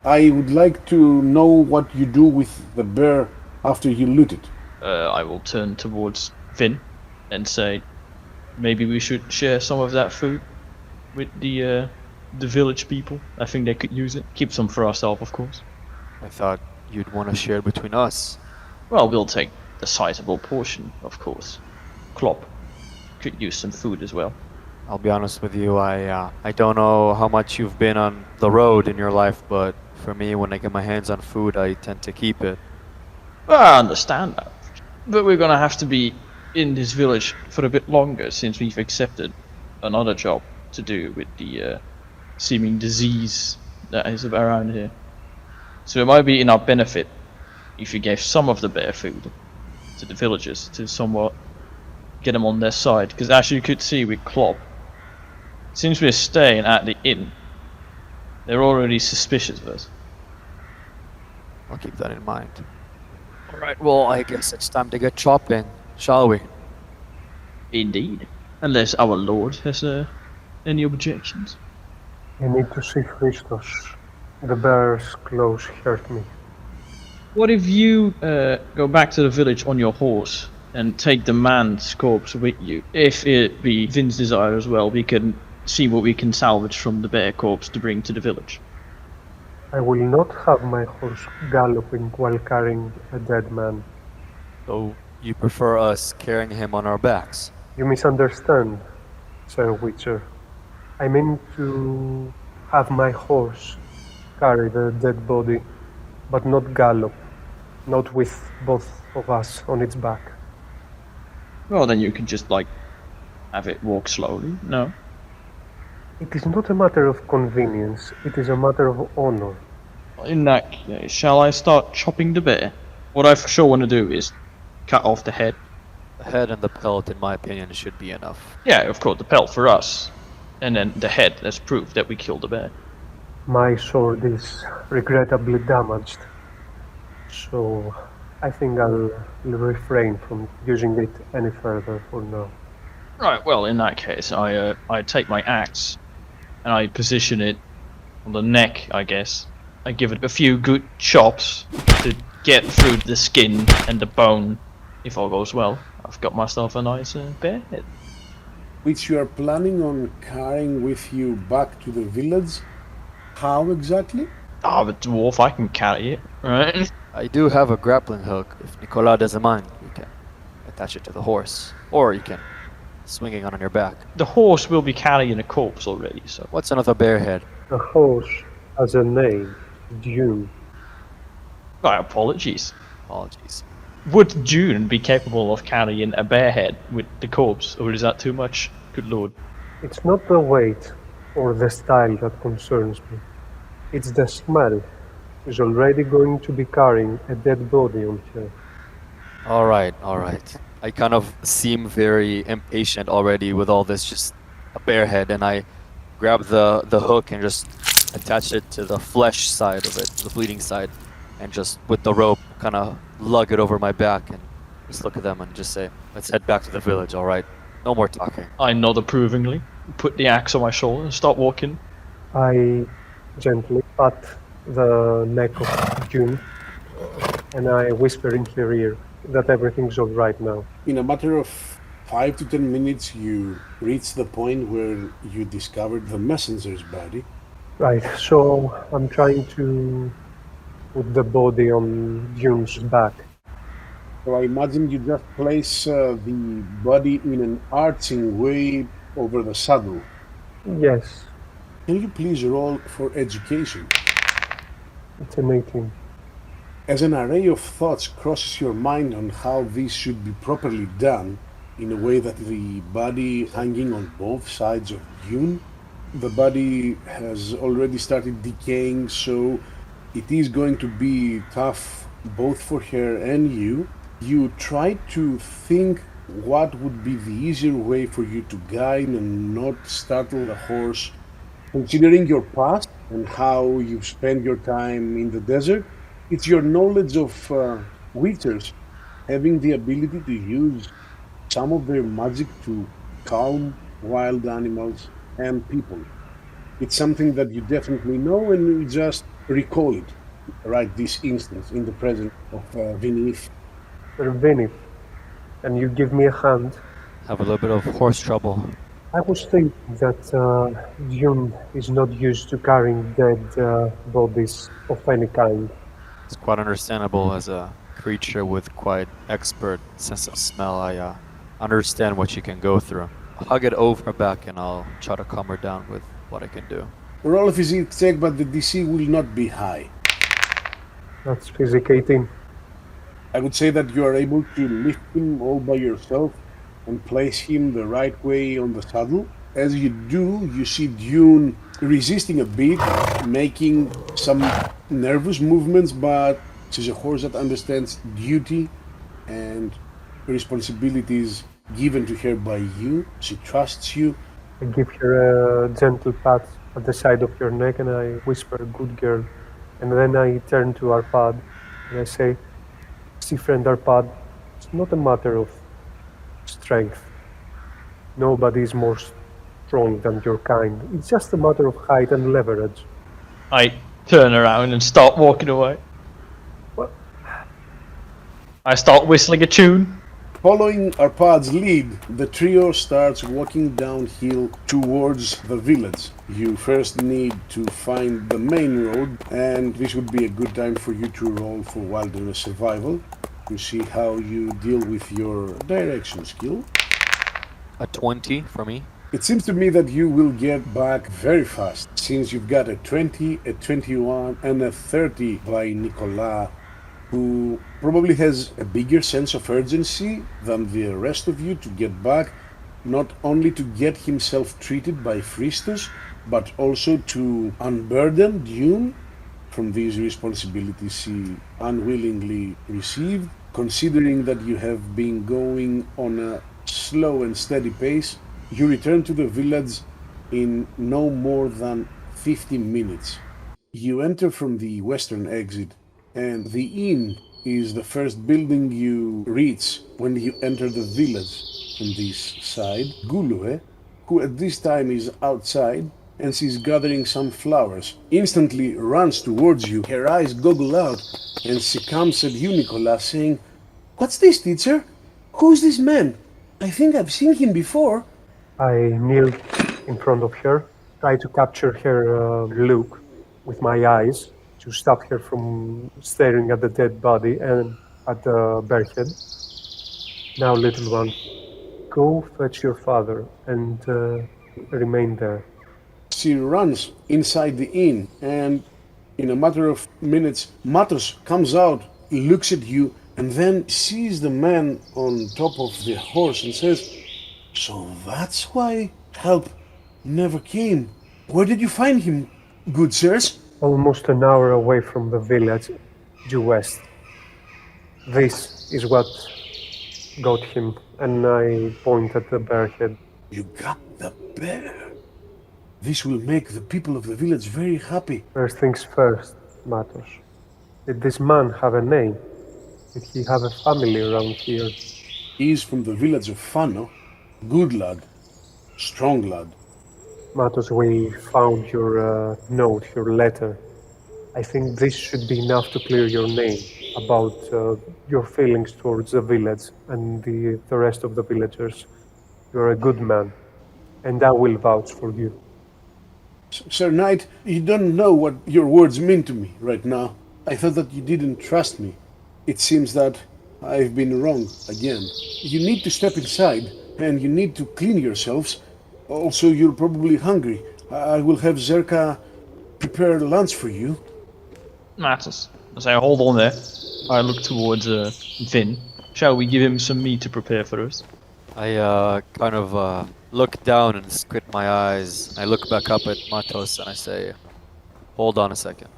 I would like to know what you do with the bear after you loot it. I will turn towards Vin and say, maybe we should share some of that food with the village people. I think they could use it. Keep some for ourselves, of course. I thought you'd want to share it between us. Well, we'll take the sizable portion, of course. Klopp could use some food as well. I'll be honest with you, I don't know how much you've been on the road in your life, but for me, when I get my hands on food, I tend to keep it. Well, I understand that. But we're gonna have to be in this village for a bit longer since we've accepted another job to do with the seeming disease that is around here. So it might be in our benefit if you gave some of the bear food to the villagers to somewhat get them on their side. Because as you could see with Klopp, since we're staying at the inn, they're already suspicious of us. I'll keep that in mind. Alright, well, I guess it's time to get chopping, shall we? Indeed. Unless our lord has any objections. I need to see Christos. The bear's claws hurt me. What if you go back to the village on your horse and take the man's corpse with you? If it be Vin's desire as well, we can see what we can salvage from the bear corpse to bring to the village. I will not have my horse galloping while carrying a dead man. So, you prefer us carrying him on our backs? You misunderstand, Sir Witcher. I mean to have my horse carry the dead body, but not gallop, not with both of us on its back. Well, then you can just, have it walk slowly, no? It is not a matter of convenience, it is a matter of honor. In that case, shall I start chopping the bear? What I for sure want to do is cut off the head. The head and the pelt, in my opinion, should be enough. Yeah, of course, the pelt for us. And then the head, that's proof that we killed the bear. My sword is regrettably damaged, so I think I'll refrain from using it any further for now. Right, well, in that case, I take my axe and I position it on the neck, I guess. I give it a few good chops to get through the skin and the bone. If all goes well, I've got myself a nice bear head. Which you are planning on carrying with you back to the village? How exactly? Ah, but dwarf, I can carry it, right? I do have a grappling hook. If Nicolas doesn't mind, you can attach it to the horse. Or you can swing it on your back. The horse will be carrying a corpse already, so... What's another bear head? The horse has a name, Dune. My apologies. Apologies. Would June be capable of carrying a bear head with the corpse, or is that too much? Good lord. It's not the weight or the style that concerns me. It's the smell. She's already going to be carrying a dead body on her. Alright. I kind of seem very impatient already with all this, just a bear head, and I grab the hook and just attach it to the flesh side of it, the bleeding side, and just with the rope kind of lug it over my back and just look at them and just say, let's head back to the village, alright? No more talking. I nod approvingly, put the axe on my shoulder and start walking. I gently pat the neck of June and I whisper in her ear that everything's alright now. In a matter of 5 to 10 minutes, you reach the point where you discovered the messenger's body. Right, so I'm trying to put the body on Dune's back. So I imagine you just place the body in an arching way over the saddle. Yes, Can you please roll for education? it's an 18. As an array of thoughts crosses your mind on how this should be properly done, in a way that the body hanging on both sides of Dune, the body has already started decaying, so it is going to be tough both for her and you. You try to think what would be the easier way for you to guide and not startle the horse. Considering your past and how you've spent your time in the desert, it's your knowledge of witchers having the ability to use some of their magic to calm wild animals and people. It's something that you definitely know, and you just recall it right this instant in the presence of Vinyff. Sir Vinyff, and you give me a hand. Have a little bit of horse trouble. I was thinking that Dune is not used to carrying dead bodies of any kind. It's quite understandable as a creature with quite expert sense of smell. I understand what she can go through. Hug it over her back and I'll try to calm her down with what I can do. Roll a physique check, but the DC will not be high. That's physic 18. I would say that you are able to lift him all by yourself and place him the right way on the saddle. As you do, you see Dune resisting a bit, making some nervous movements, but she's a horse that understands duty and responsibilities given to her by you. She trusts you. I give her a gentle pat at the side of your neck and I whisper, "Good girl." And then I turn to Arpad and I say, "See, friend Arpad, it's not a matter of strength. Nobody is more strong than your kind. It's just a matter of height and leverage." I turn around and start walking away. What? I start whistling a tune. Following Arpad's lead, the trio starts walking downhill towards the village. You first need to find the main road, and this would be a good time for you to roll for wilderness survival to see how you deal with your direction skill. A 20 for me. It seems to me that you will get back very fast, since you've got a 20, a 21, and a 30 by Nicolas, who probably has a bigger sense of urgency than the rest of you to get back, not only to get himself treated by Fristus, but also to unburden Dune from these responsibilities he unwillingly received. Considering that you have been going on a slow and steady pace, you return to the village in no more than 50 minutes. You enter from the western exit, and the inn is the first building you reach when you enter the village from this side. Gulue, who at this time is outside and she's gathering some flowers, instantly runs towards you. Her eyes goggle out, and she comes at you, Nicolas, saying, "What's this, teacher? Who's this man? I think I've seen him before." I kneel in front of her, try to capture her look with my eyes to stop her from staring at the dead body and at the bearhead. "Now, little one, go fetch your father and remain there." She runs inside the inn, and in a matter of minutes, Matos comes out, looks at you, and then sees the man on top of the horse and says, "So that's why help never came. Where did you find him, good sirs?" Almost an hour away from the village, due west. This is what got him, and I point at the bearhead. "You got the bear. This will make the people of the village very happy." First things first, Matos. Did this man have a name? Did he have a family around here? He's from the village of Fano. Good lad. Strong lad. Matos, we found your note, your letter. I think this should be enough to clear your name about your feelings towards the village and the rest of the villagers. You're a good man, and I will vouch for you. Sir Knight, you don't know what your words mean to me right now. I thought that you didn't trust me. It seems that I've been wrong again. You need to step inside, and you need to clean yourselves. Also, you're probably hungry. I will have Zerka prepare lunch for you. Matters. I say, hold on there. I look towards Vin. Shall we give him some meat to prepare for us? I kind of look down and squint my eyes. I look back up at Matos and I say, hold on a second.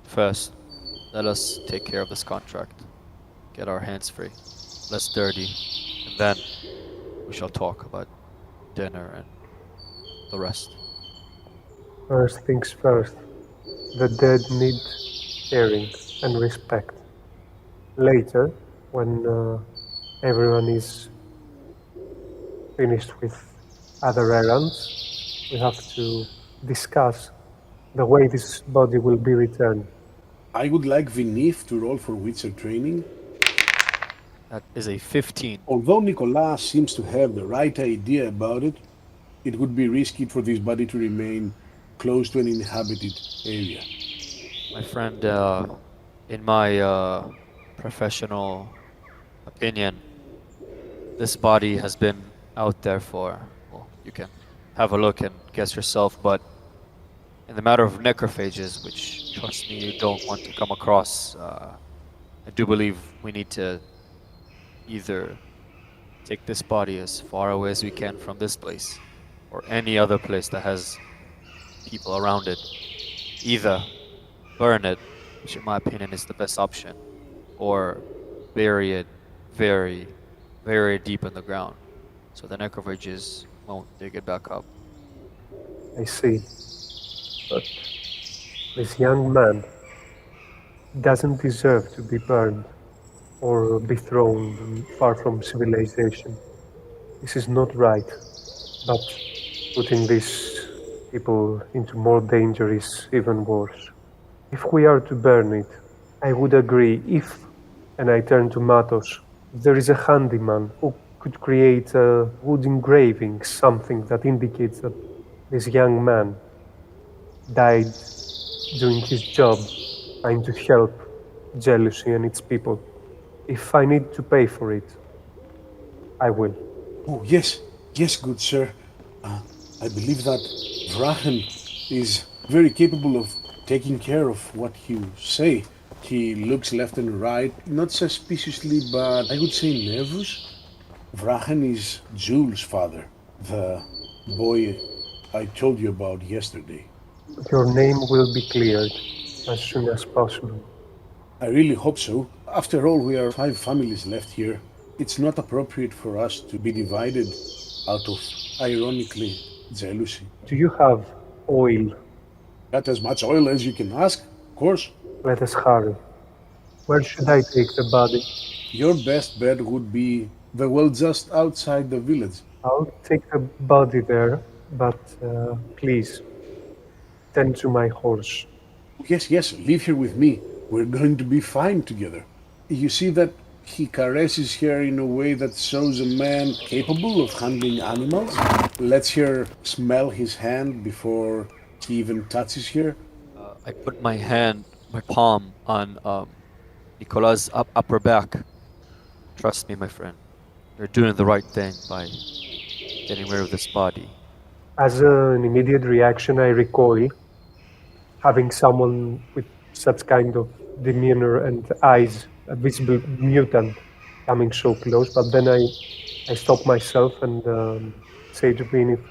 First, let us take care of this contract. Get our hands free. Less dirty. And then we shall talk about dinner and the rest. First things first. The dead need caring and respect. Later, when everyone is finished with other errands, we have to discuss the way this body will be returned. I would like Vinyff to roll for Witcher training. That is a 15. Although Nicolas seems to have the right idea about it, it would be risky for this body to remain close to an inhabited area. My friend, in my professional opinion, this body has been out there for, well, you can have a look and guess yourself, but in the matter of necrophages, which, trust me, you don't want to come across, I do believe we need to either take this body as far away as we can from this place, or any other place that has people around it. Either burn it, which in my opinion is the best option, or bury it very, very deep in the ground, so the necrophages won't dig it back up. I see. But this young man doesn't deserve to be burned or be thrown far from civilization. This is not right. But putting these people into more danger is even worse. If we are to burn it, I would agree if, and I turn to Matos, if there is a handyman who could create a wood engraving, something that indicates that this young man died doing his job, trying to help jealousy and its people. If I need to pay for it, I will. Oh, yes, good sir. I believe that Vrachen is very capable of taking care of what you say. He looks left and right, not suspiciously, but I would say nervous. Vrachen is Jules' father, the boy I told you about yesterday. Your name will be cleared as soon as possible. I really hope so. After all, we are 5 families left here. It's not appropriate for us to be divided out of, ironically, jealousy. Do you have oil? Got as much oil as you can ask, of course. Let us hurry. Where should I take the body? Your best bet would be the well just outside the village. I'll take the body there, but please, tend to my horse. Yes, leave here with me. We're going to be fine together. You see that he caresses her in a way that shows a man capable of handling animals? Lets her smell his hand before he even touches her. I put my palm on Nicolas' upper back. Trust me, my friend. You're doing the right thing by getting rid of this body. As an immediate reaction, I recoil, having someone with such kind of demeanor and eyes, a visible mutant, coming so close. But then I stop myself and say to Vinyff,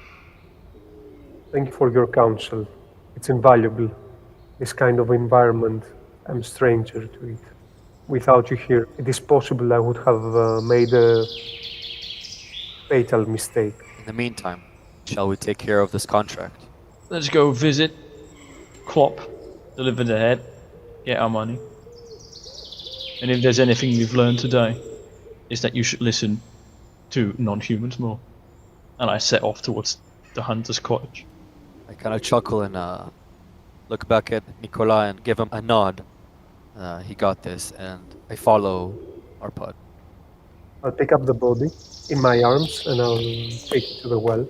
thank you for your counsel. It's invaluable. This kind of environment, I'm a stranger to it. Without you here, it is possible I would have made a fatal mistake. In the meantime, shall we take care of this contract? Let's go visit Klopp, deliver the head, get our money. And if there's anything we've learned today, is that you should listen to non-humans more. And I set off towards the hunter's cottage. I kind of chuckle and look back at Nicolas and give him a nod. He got this, and I follow Arpad. I'll pick up the body in my arms and I'll take it to the well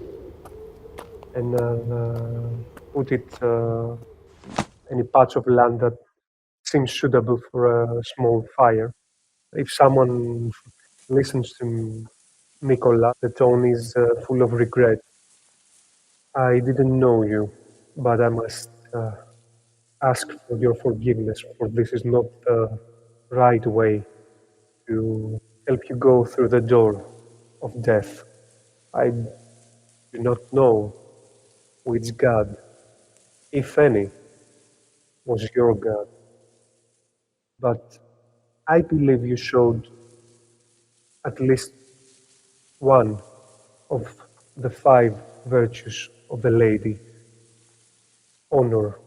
and put it in a patch of land that seems suitable for a small fire. If someone listens to Nicolas, the tone is full of regret. I didn't know you, but I must ask for your forgiveness, for this is not the right way to help you go through the door of death. I do not know which god, if any, was your god, but I believe you showed at least one of the 5 virtues of the lady. Honor.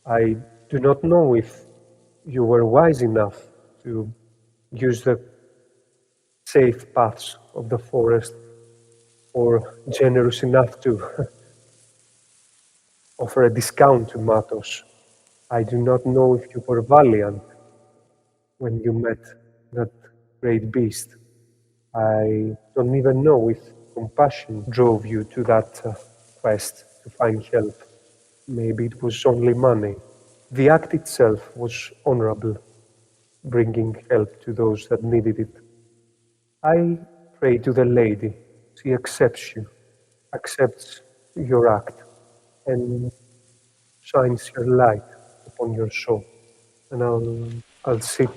I do not know if you were wise enough to use the safe paths of the forest or generous enough to offer a discount to Matos. I do not know if you were valiant when you met that great beast. I don't even know if compassion drove you to that quest to find help. Maybe it was only money. The act itself was honorable, bringing help to those that needed it. I pray to the lady. She accepts you, accepts your act, and shines her light upon your soul. And I'll sit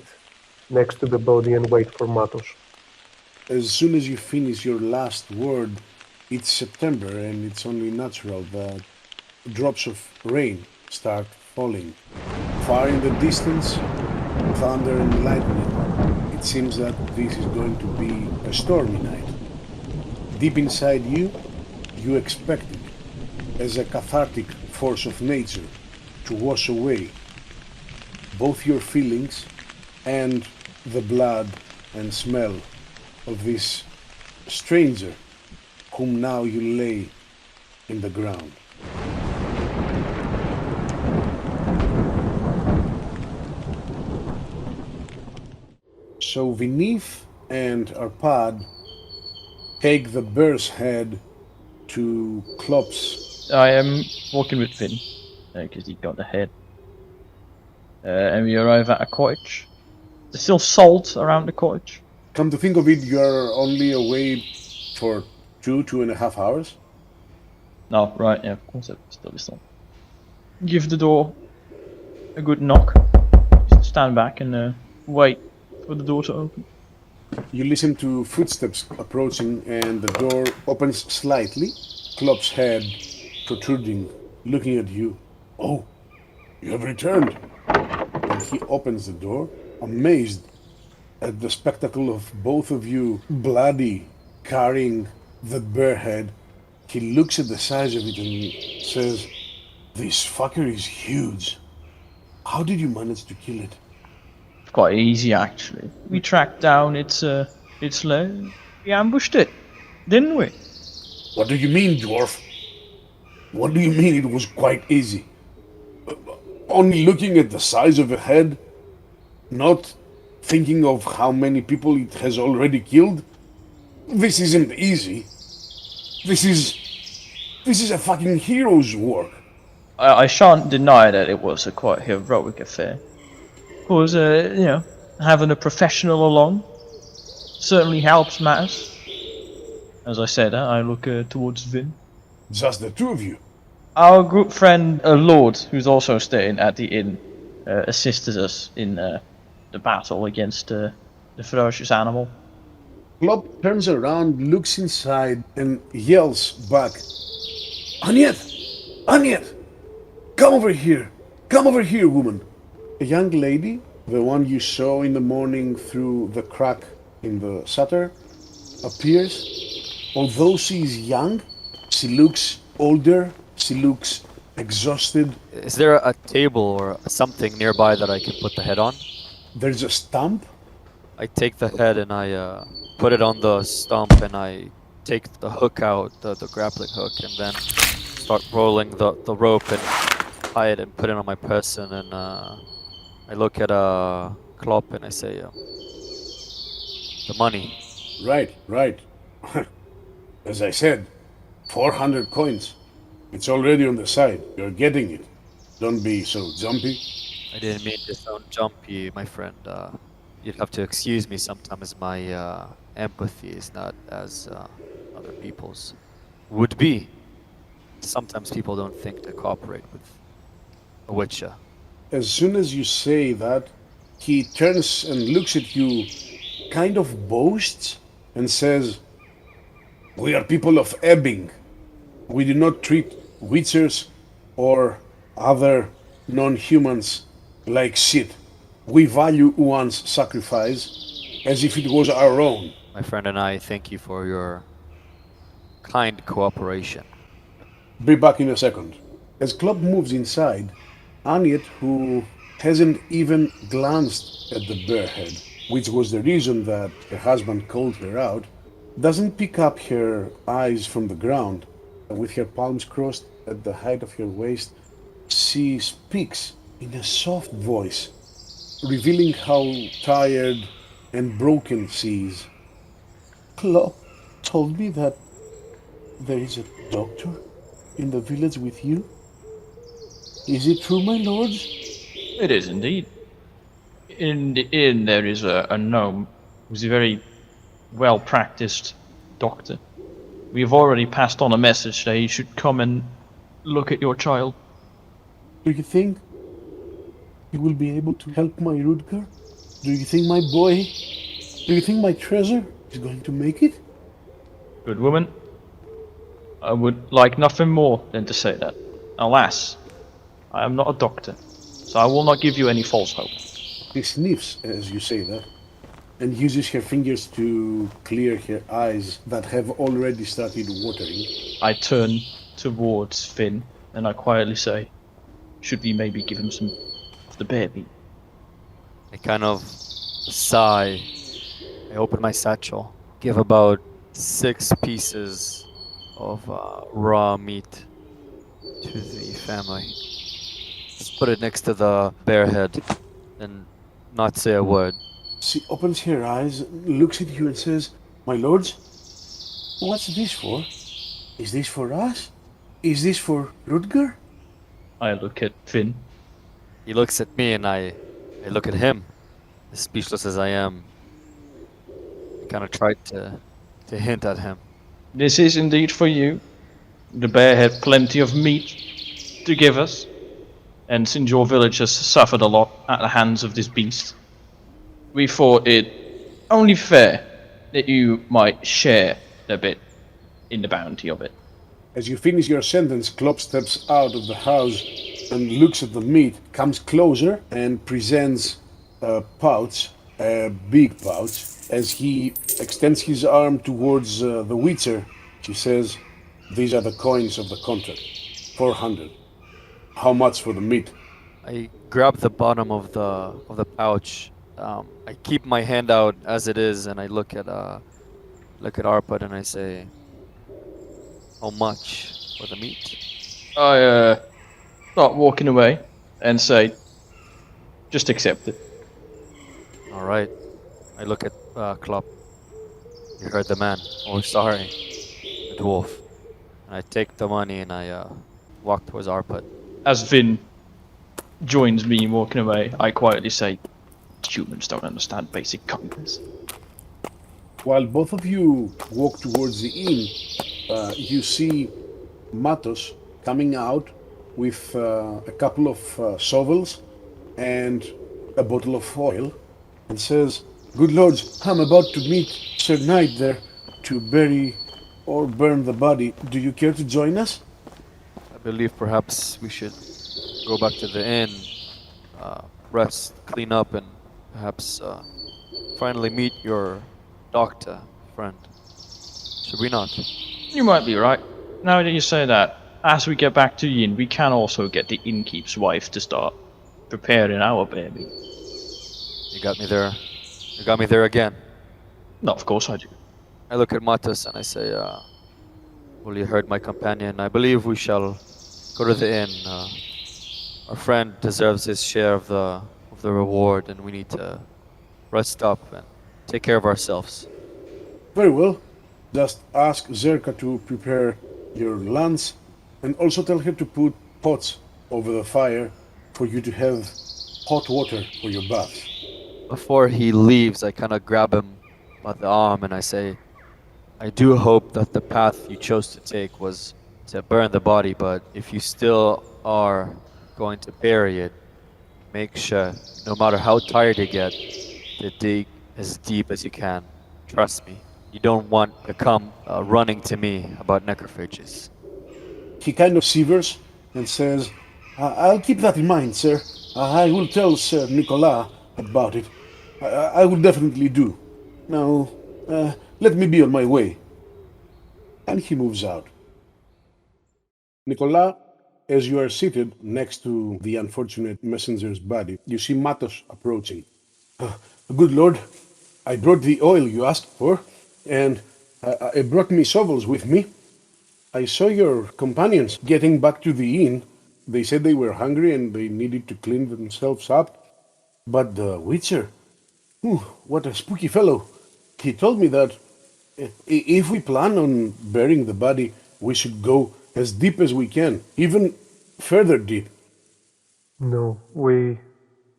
next to the body and wait for Matos. As soon as you finish your last word, it's September and it's only natural that drops of rain start falling. Far in the distance, thunder and lightning. It seems that this is going to be a stormy night. Deep inside you, you expect it as a cathartic force of nature to wash away both your feelings and the blood and smell of this stranger whom now you lay in the ground. So Vinyff and Arpad take the bear's head to Klopp's. I am walking with Vin, because he got the head. And we arrive at a cottage. There's still salt around the cottage. Come to think of it, you're only away for 2.5 hours. No, right, yeah, of course, still is salt. Give the door a good knock. Stand back and wait for the door to open. You listen to footsteps approaching and the door opens slightly. Klopp's head protruding, looking at you. Oh, you have returned. And he opens the door, amazed at the spectacle of both of you bloody, carrying the bear head. He looks at the size of it and says, "This fucker is huge. How did you manage to kill it?" Quite easy, actually. We tracked down its lair. We ambushed it, didn't we? What do you mean, dwarf? What do you mean it was quite easy? Only looking at the size of a head, not thinking of how many people it has already killed? This isn't easy. This is a fucking hero's work. I shan't deny that it was a quite heroic affair. Of course, having a professional along certainly helps matters. As I said, I look towards Vin. Just the two of you. Our group friend, Lord, who's also staying at the inn, assisted us in the battle against the ferocious animal. Klopp turns around, looks inside, and yells back, Aniet! Aniet! Come over here! Come over here, woman! A young lady, the one you saw in the morning through the crack in the shutter, appears. Although she is young, she looks older, she looks exhausted. Is there a table or something nearby that I can put the head on? There's a stump. I take the head and I put it on the stump and I take the hook out, the grappling hook, and then start rolling the rope and tie it and put it on my person. And I look at Klopp and I say, the money. Right. As I said, 400 coins. It's already on the side. You're getting it. Don't be so jumpy. I didn't mean to sound jumpy, my friend. You'd have to excuse me sometimes. My empathy is not as other people's would be. Sometimes people don't think to cooperate with a Witcher. As soon as you say that, he turns and looks at you, kind of boasts, and says, "We are people of Ebbing. We do not treat Witchers or other non-humans like shit. We value one's sacrifice as if it was our own." My friend and I thank you for your kind cooperation. Be back in a second. As Klopp moves inside, Aniet, who hasn't even glanced at the bear head, which was the reason that her husband called her out, doesn't pick up her eyes from the ground. With her palms crossed, at the height of her waist, she speaks in a soft voice, revealing how tired and broken she is. Klopp told me that there is a doctor in the village with you. Is it true, my lords? It is indeed. In the inn there is a gnome who's a very well-practiced doctor. We have already passed on a message that he should come and look at your child. Do you think he will be able to help my Rudger? Do you think my boy, do you think my treasure is going to make it? Good woman. I would like nothing more than to say that. Alas, I am not a doctor, so I will not give you any false hope. She sniffs as you say that, and uses her fingers to clear her eyes that have already started watering. I turn towards Finn and I quietly say, should we maybe give him some of the bear meat? I kind of sigh. I open my satchel, give about 6 pieces of raw meat to the family. Just put it next to the bear head and not say a word. She opens her eyes, looks at you and says, my lords, what's this for? Is this for us? Is this for Rudger? I look at Finn. He looks at me and I look at him. As speechless as I am, I kind of tried to hint at him. This is indeed for you. The bear had plenty of meat to give us, and since your village has suffered a lot at the hands of this beast, we thought it only fair that you might share a bit in the bounty of it. As you finish your sentence, Klopp steps out of the house and looks at the meat, comes closer and presents a pouch, a big pouch. As he extends his arm towards the Witcher, he says, these are the coins of the contract, 400. How much for the meat? I grab the bottom of the pouch. I keep my hand out as it is, and I look at Arpad and I say, "How much for the meat?" I start walking away and say, just accept it. All right. I look at Klopp. You heard the man. Oh, sorry, the dwarf. And I take the money and I walk towards Arpad. As Finn joins me walking away, I quietly say, humans don't understand basic kindness. While both of you walk towards the inn, you see Matos coming out with a couple of shovels and a bottle of oil and says, good lords, I'm about to meet Sir Knight there to bury or burn the body. Do you care to join us? I believe perhaps we should go back to the inn, rest, clean up, and perhaps finally meet your doctor friend. Should we not? You might be right. Now that you say that, as we get back to the inn, we can also get the innkeep's wife to start preparing our baby. You got me there. You got me there again. No, of course I do. I look at Matos and I say, well, you heard my companion. I believe we shall go to the inn. Our friend deserves his share of the reward, and we need to rest up and take care of ourselves. Very well. Just ask Circa to prepare your lunch, and also tell her to put pots over the fire for you to have hot water for your bath. Before he leaves, I kind of grab him by the arm and I say, I do hope that the path you chose to take was to burn the body, but if you still are going to bury it, make sure, no matter how tired you get, to dig as deep as you can. Trust me, you don't want to come running to me about necrophages. He kind of shivers and says, I'll keep that in mind, sir. I will tell Sir Nicolas about it. I will definitely do. Now, let me be on my way. And he moves out. Nicolas, as you are seated next to the unfortunate messenger's body, you see Matos approaching. Good lord, I brought the oil you asked for, and I brought me shovels with me. I saw your companions getting back to the inn. They said they were hungry and they needed to clean themselves up. But the Witcher, what a spooky fellow. He told me that if we plan on burying the body, we should go as deep as we can, even further deep. No, we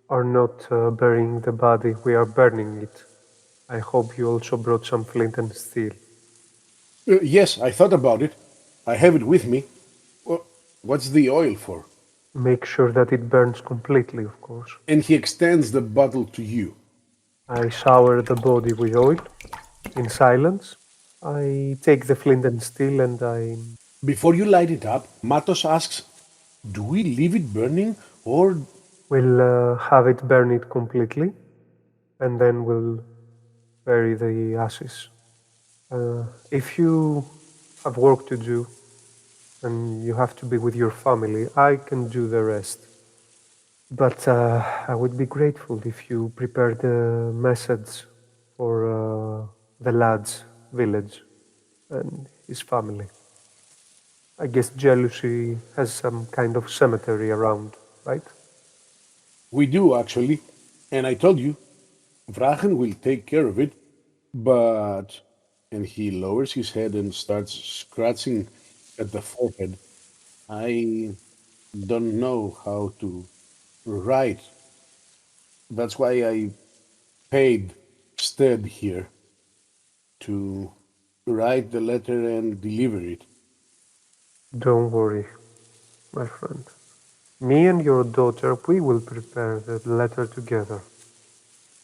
are not burying the body, we are burning it. I hope you also brought some flint and steel. Yes, I thought about it. I have it with me. What's the oil for? Make sure that it burns completely, of course. And he extends the bottle to you. I shower the body with oil in silence. I take the flint and steel and I. Before you light it up, Matos asks, do we leave it burning or... We'll have it burn it completely and then we'll bury the ashes. If you have work to do and you have to be with your family, I can do the rest. But I would be grateful if you prepared a message for the lad's village and his family. I guess Jealousy has some kind of cemetery around, right? We do, actually. And I told you, Vragen will take care of it, but... And he lowers his head and starts scratching at the forehead. I don't know how to write. That's why I paid Stead here to write the letter and deliver it. Don't worry, my friend. Me and your daughter, we will prepare the letter together.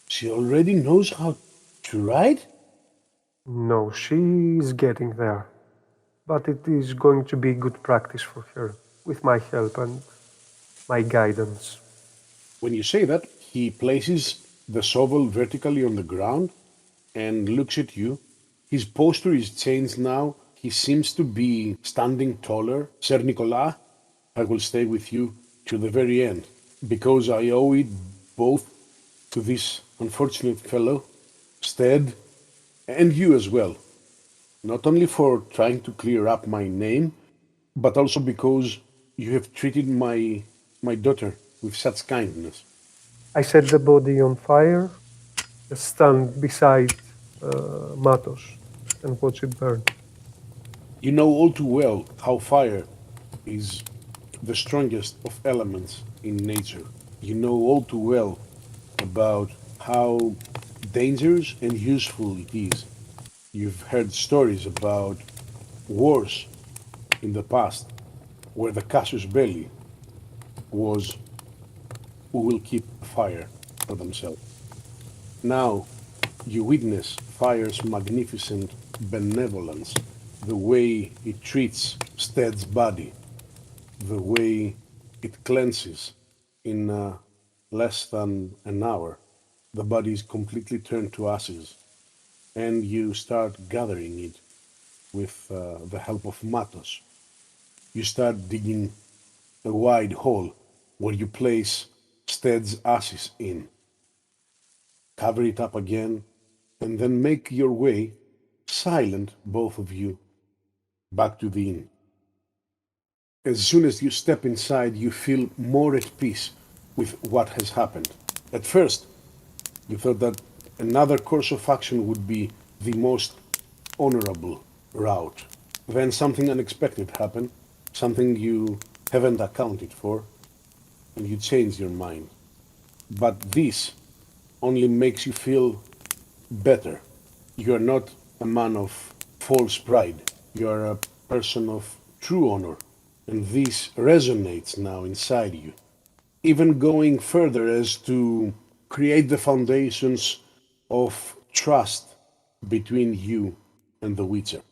She already knows how to write? No, she is getting there. But it is going to be good practice for her, with my help and my guidance. When you say that, he places the shovel vertically on the ground and looks at you. His posture is changed now. He seems to be standing taller. Sir Nicolas, I will stay with you to the very end, because I owe it both to this unfortunate fellow, Stead, and you as well. Not only for trying to clear up my name, but also because you have treated my daughter with such kindness. I set the body on fire, stand beside Matos, and watch it burn. You know all too well how fire is the strongest of elements in nature. You know all too well about how dangerous and useful it is. You've heard stories about wars in the past where the casus belli was who will keep fire for themselves. Now you witness fire's magnificent benevolence, the way it treats Stead's body, the way it cleanses in less than an hour. The body is completely turned to ashes, and you start gathering it with the help of Matos. You start digging a wide hole where you place Stead's ashes in. Cover it up again, and then make your way, silent, both of you, back to the inn. As soon as you step inside, you feel more at peace with what has happened. At first, you thought that another course of action would be the most honorable route. Then something unexpected happened, something you haven't accounted for, and you change your mind. But this only makes you feel better. You are not a man of false pride. You are a person of true honor. And this resonates now inside you. Even going further as to create the foundations of trust between you and the Witcher.